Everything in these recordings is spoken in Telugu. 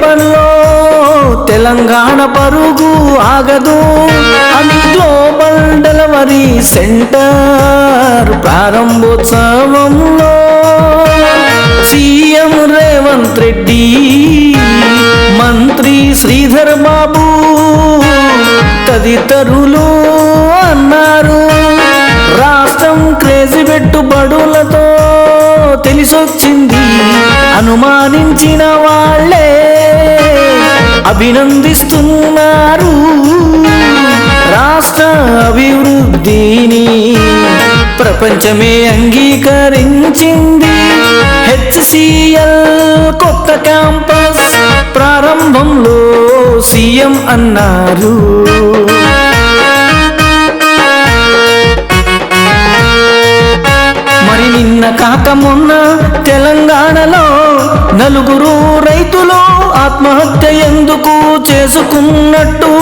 పనిలో తెలంగాణ పరుగు ఆగదు అని గ్లోబల్ డెలివరీ సెంటర్ ప్రారంభోత్సవంలో సీఎం రేవంత్ రెడ్డి, మంత్రి శ్రీధర్ బాబు తదితరులు అన్నారు. రాష్ట్రం క్రేజీ పెట్టుబడులతో తెలిసొచ్చింది, అనుమానించిన వాళ్ళే అభినందిస్తున్నారు. రాష్ట్ర అభివృద్ధిని ప్రపంచమే అంగీకరించింది. HCL కొత్త క్యాంపస్ ప్రారంభంలో సీఎం అన్నారు. మరి నిన్న కాక మొన్న తెలంగాణలో నలుగురు రైతులు ఆత్మహత్య ఎందుకు చేసుకున్నట్టు?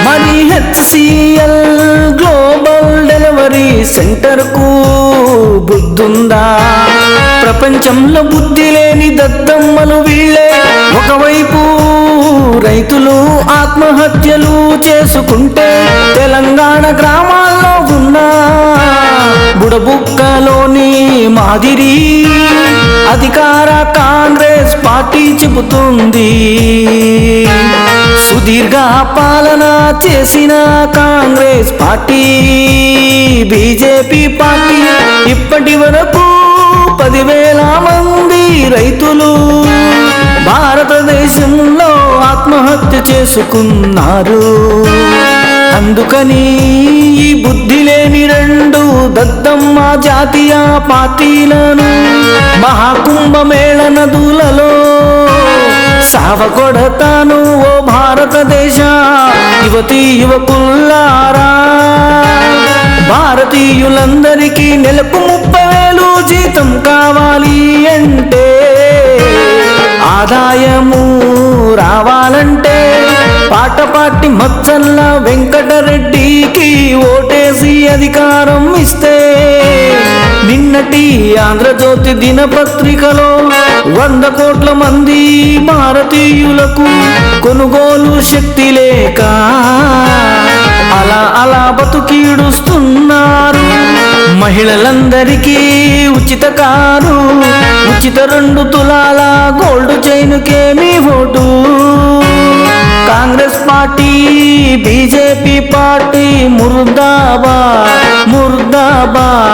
మరి HCL గ్లోబల్ డెలివరీ సెంటర్కు బుద్ధుందా? ప్రపంచంలో బుద్ధి లేని దద్దమ్మలు వీళ్ళే. ఒకవైపు రైతులు ఆత్మహత్యలు చేసుకుంటే తెలంగాణ గ్రామాల్లో ఉన్న బుడబుక్కలోని మాదిరి అధికార కాంగ్రెస్ పార్టీ చెబుతుంది. సుదీర్ఘ పాలన చేసిన కాంగ్రెస్ పార్టీ, బీజేపీ పార్టీ ఇప్పటి వరకు 10,000 మంది రైతులు భారతదేశంలో ఆత్మహత్య చేసుకున్నారు. అందుకని ఈ బుద్ధి లేని రెండు దద్దమ్మ జాతీయ పార్టీలను మహాకుంభమేళ నదులలో సావకొడతాను. ఓ భారతదేశ యువతీ యువకుల్లారా, భారతీయులందరికీ నెలకు 30,000 జీతం కావాలి అంటే, ఆదాయము రావాలంటే పాట పాటి మచ్చల్ల వెంకటరెడ్డికి ఓటేసి అధికారం ఇస్తే, నిన్నటి ఆంధ్రజ్యోతి దినపత్రికలో 100 కోట్ల మంది భారతీయులకు కొనుగోలు శక్తి లేక అలా బతుకీడుస్తున్నారు. మహిళలందరికీ ఉచిత కారు, ఉచిత 2 తులాల గోల్డ్ చైనుకేమి vote? Congress party, BJP party ముర్దాబాద్ ముర్దాబాద్.